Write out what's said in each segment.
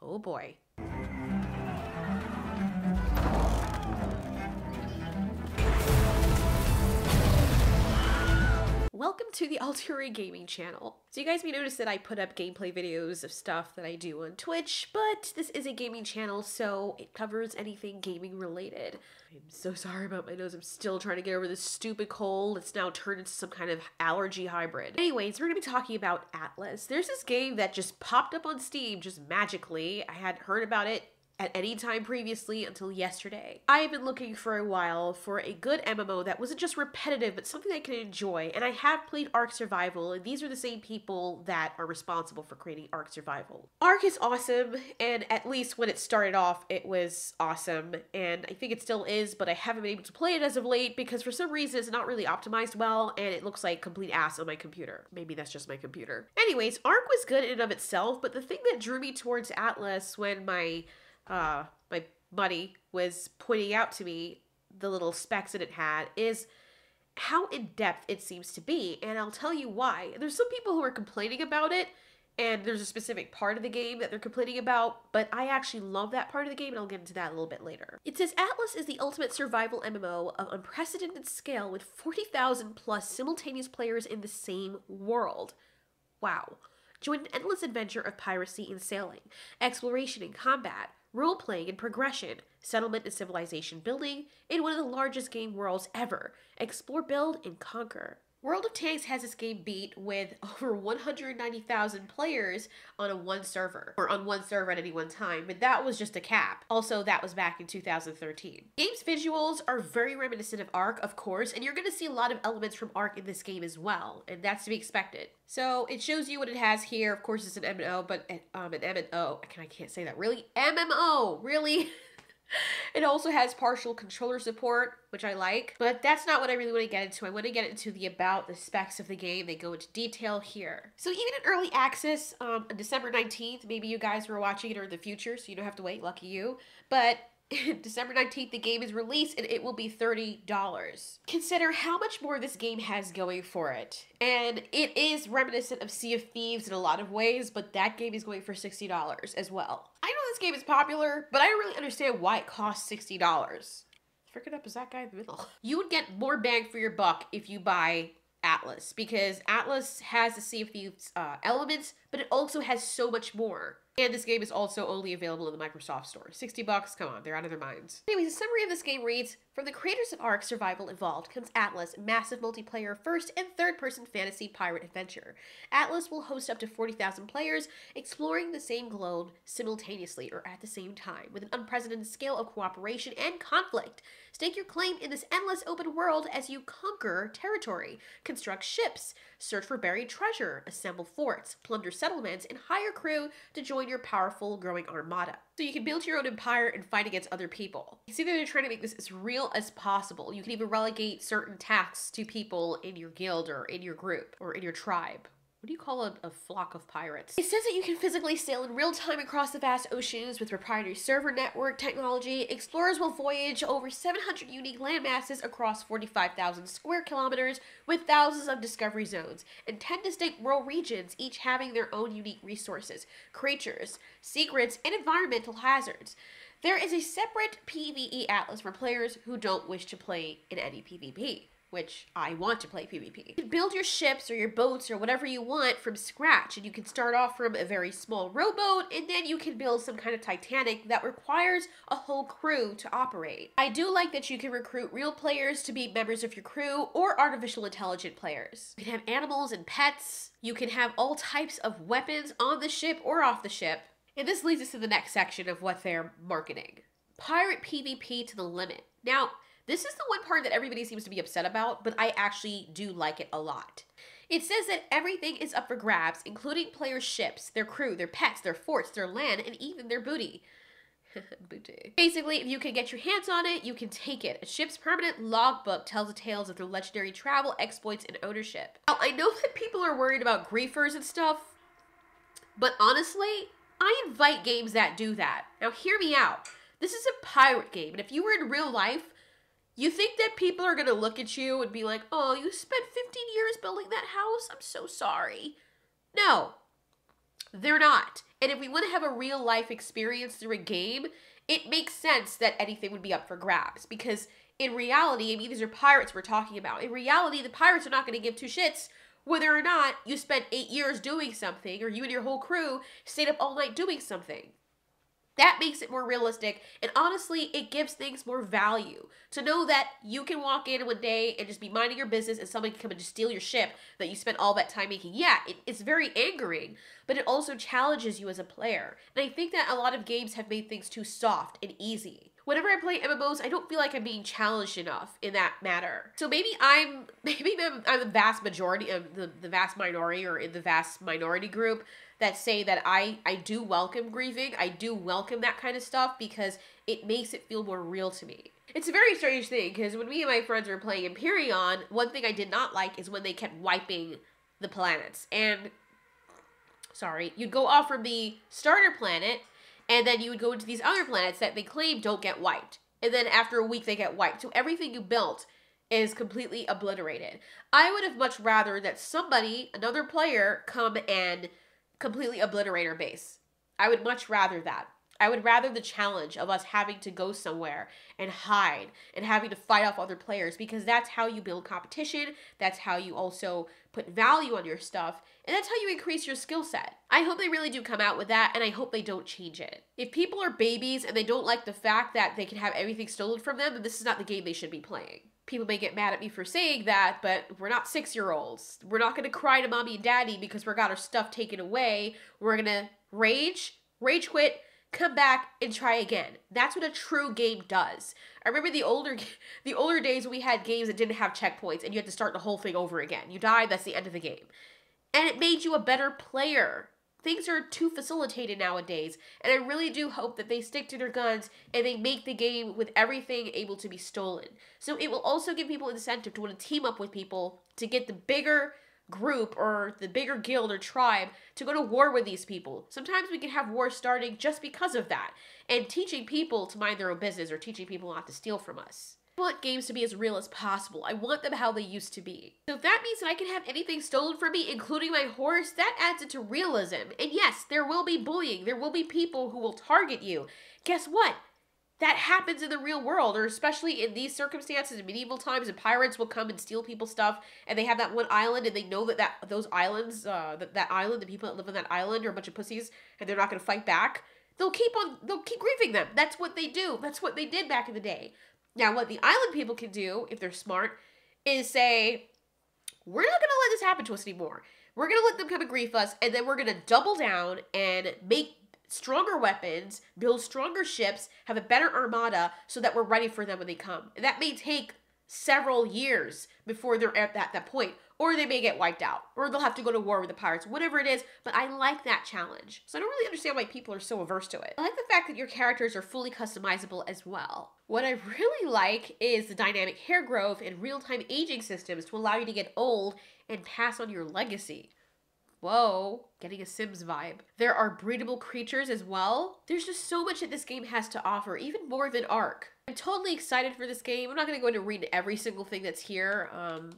Oh boy. Welcome to the Ulterior Gaming channel. So you guys may notice that I put up gameplay videos of stuff that I do on Twitch, but this is a gaming channel, so it covers anything gaming related. I'm so sorry about my nose. I'm still trying to get over this stupid cold. It's now turned into some kind of allergy hybrid. Anyways, we're gonna be talking about Atlas. There's this game that just popped up on Steam just magically. I hadn't heard about it at any time previously until yesterday. I have been looking for a while for a good MMO that wasn't just repetitive, but something I can enjoy, and I have played Ark Survival, and these are the same people that are responsible for creating Ark Survival. Ark is awesome, and at least when it started off, it was awesome, and I think it still is, but I haven't been able to play it as of late because for some reason it's not really optimized well, and it looks like complete ass on my computer. Maybe that's just my computer. Anyways, Ark was good in and of itself, but the thing that drew me towards Atlas when my buddy was pointing out to me the little specs that it had is how in-depth it seems to be, and I'll tell you why. There's some people who are complaining about it, and there's a specific part of the game that they're complaining about, but I actually love that part of the game, and I'll get into that a little bit later. It says, Atlas is the ultimate survival MMO of unprecedented scale with 40,000 plus simultaneous players in the same world. Wow. Join an endless adventure of piracy and sailing, exploration and combat, role-playing and progression, settlement and civilization building, in one of the largest game worlds ever. Explore, build, and conquer. World of Tanks has this game beat with over 190,000 players on one server at any one time, but that was just a cap. Also, that was back in 2013. Game's visuals are very reminiscent of Ark, of course, and you're going to see a lot of elements from Ark in this game as well, and that's to be expected. So it shows you what it has here. Of course, it's an MMO, but an MMO. I can't say that. Really? MMO, really? It also has partial controller support, which I like, but that's not what I really want to get into. I want to get into the specs of the game. They go into detail here. So even in early access on December 19th, maybe you guys were watching it or in the future, so you don't have to wait, lucky you, but December 19th, the game is released and it will be $30. Consider how much more this game has going for it. And it is reminiscent of Sea of Thieves in a lot of ways, but that game is going for $60 as well. I know this game is popular, but I don't really understand why it costs $60. Freaking up is that guy in the middle. You would get more bang for your buck if you buy Atlas, because Atlas has the Sea of Thieves elements, but it also has so much more. And this game is also only available in the Microsoft Store. $60, come on, they're out of their minds. Anyways, the summary of this game reads, from the creators of Ark Survival Evolved comes Atlas, a massive multiplayer first and third-person fantasy pirate adventure. Atlas will host up to 40,000 players, exploring the same globe simultaneously or at the same time, with an unprecedented scale of cooperation and conflict. Stake your claim in this endless open world as you conquer territory, construct ships, search for buried treasure, assemble forts, plunder settlements, and hire crew to join your powerful growing armada. So you can build your own empire and fight against other people. You see that they're trying to make this as real as possible. You can even relegate certain tasks to people in your guild or in your group or in your tribe. What do you call a flock of pirates? It says that you can physically sail in real time across the vast oceans with proprietary server network technology. Explorers will voyage over 700 unique landmasses across 45,000 square kilometers with thousands of discovery zones and 10 distinct world regions, each having their own unique resources, creatures, secrets, and environmental hazards. There is a separate PvE Atlas for players who don't wish to play in any PvP. Which I want to play PvP. You can build your ships or your boats or whatever you want from scratch, and you can start off from a very small rowboat, and then you can build some kind of Titanic that requires a whole crew to operate. I do like that you can recruit real players to be members of your crew or artificial intelligent players. You can have animals and pets. You can have all types of weapons on the ship or off the ship. And this leads us to the next section of what they're marketing. Pirate PvP to the limit. Now, this is the one part that everybody seems to be upset about, but I actually do like it a lot. It says that everything is up for grabs, including players' ships, their crew, their pets, their forts, their land, and even their booty. Booty. Basically, if you can get your hands on it, you can take it. A ship's permanent logbook tells the tales of their legendary travel, exploits, and ownership. Now, I know that people are worried about griefers and stuff, but honestly, I invite games that do that. Now, hear me out. This is a pirate game, and if you were in real life, you think that people are going to look at you and be like, oh, you spent 15 years building that house? I'm so sorry. No, they're not. And if we want to have a real life experience through a game, it makes sense that anything would be up for grabs. Because in reality, I mean, these are pirates we're talking about. In reality, the pirates are not going to give two shits whether or not you spent 8 years doing something, or you and your whole crew stayed up all night doing something. That makes it more realistic, and honestly, it gives things more value. To know that you can walk in one day and just be minding your business and someone can come and just steal your ship that you spent all that time making. Yeah, it's very angering, but it also challenges you as a player. And I think that a lot of games have made things too soft and easy. Whenever I play MMOs, I don't feel like I'm being challenged enough in that matter. So maybe I'm the vast majority of the vast minority, or in the vast minority group that say that I do welcome grieving. I do welcome that kind of stuff because it makes it feel more real to me. It's a very strange thing because when me and my friends were playing Empyrean, one thing I did not like is when they kept wiping the planets. And, sorry, you'd go off from the starter planet and then you would go into these other planets that they claim don't get wiped. And then after a week, they get wiped. So everything you built is completely obliterated. I would have much rather that somebody, another player, come and completely obliterate our base. I would much rather that. I would rather the challenge of us having to go somewhere and hide and having to fight off other players, because that's how you build competition. That's how you also put value on your stuff. And that's how you increase your skill set. I hope they really do come out with that, and I hope they don't change it. If people are babies and they don't like the fact that they can have everything stolen from them, then this is not the game they should be playing. People may get mad at me for saying that, but we're not 6-year-olds. We're not going to cry to mommy and daddy because we got our stuff taken away. We're going to rage quit, come back, and try again. That's what a true game does. I remember the older days when we had games that didn't have checkpoints and you had to start the whole thing over again. You died, that's the end of the game. And it made you a better player. Things are too facilitated nowadays, and I really do hope that they stick to their guns and they make the game with everything able to be stolen. So it will also give people incentive to want to team up with people to get the bigger group or the bigger guild or tribe to go to war with these people. Sometimes we can have war starting just because of that, and teaching people to mind their own business or teaching people not to steal from us. I want games to be as real as possible. I want them how they used to be. So if that means that I can have anything stolen from me, including my horse, that adds it to realism. And yes, there will be bullying. There will be people who will target you. Guess what? That happens in the real world, or especially in these circumstances in medieval times, and pirates will come and steal people's stuff, and they have that one island, and they know that those islands, that island, the people that live on that island are a bunch of pussies, and they're not going to fight back. They'll keep grieving them. That's what they do. That's what they did back in the day. Now, what the island people can do, if they're smart, is say, we're not going to let this happen to us anymore. We're going to let them come and grief us, and then we're going to double down and make stronger weapons, build stronger ships, have a better armada, so that we're ready for them when they come. And that may take several years before they're at that point, or they may get wiped out, or they'll have to go to war with the pirates, whatever it is, but I like that challenge. So I don't really understand why people are so averse to it. I like the fact that your characters are fully customizable as well. What I really like is the dynamic hair growth and real-time aging systems to allow you to get old and pass on your legacy. Whoa, getting a Sims vibe. There are breedable creatures as well. There's just so much that this game has to offer, even more than Ark. I'm totally excited for this game. I'm not going to go into read every single thing that's here.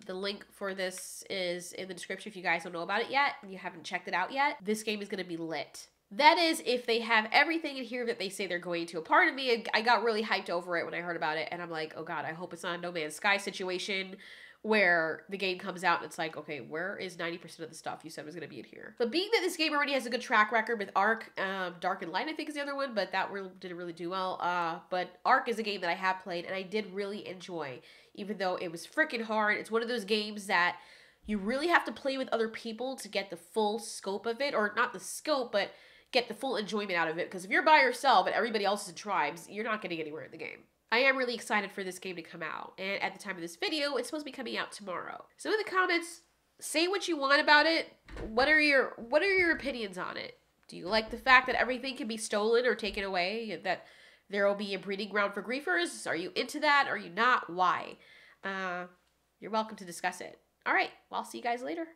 The link for this is in the description if you guys don't know about it yet and you haven't checked it out yet. This game is going to be lit. That is if they have everything in here that they say they're going to. A part of me, I got really hyped over it when I heard about it, and I'm like, oh god, I hope it's not a No Man's Sky situation where the game comes out and it's like, okay, where is 90% of the stuff you said was going to be in here? But being that this game already has a good track record with Ark, Dark and Light I think is the other one, but that didn't really do well. But Ark is a game that I have played and I did really enjoy, even though it was freaking hard. It's one of those games that you really have to play with other people to get the full scope of it, or not the scope, but get the full enjoyment out of it. Because if you're by yourself and everybody else is in tribes, you're not getting anywhere in the game. I am really excited for this game to come out, and at the time of this video, it's supposed to be coming out tomorrow. So in the comments, say what you want about it. What are your opinions on it? Do you like the fact that everything can be stolen or taken away? That there will be a breeding ground for griefers? Are you into that? Are you not? Why? You're welcome to discuss it. All right, well, I'll see you guys later.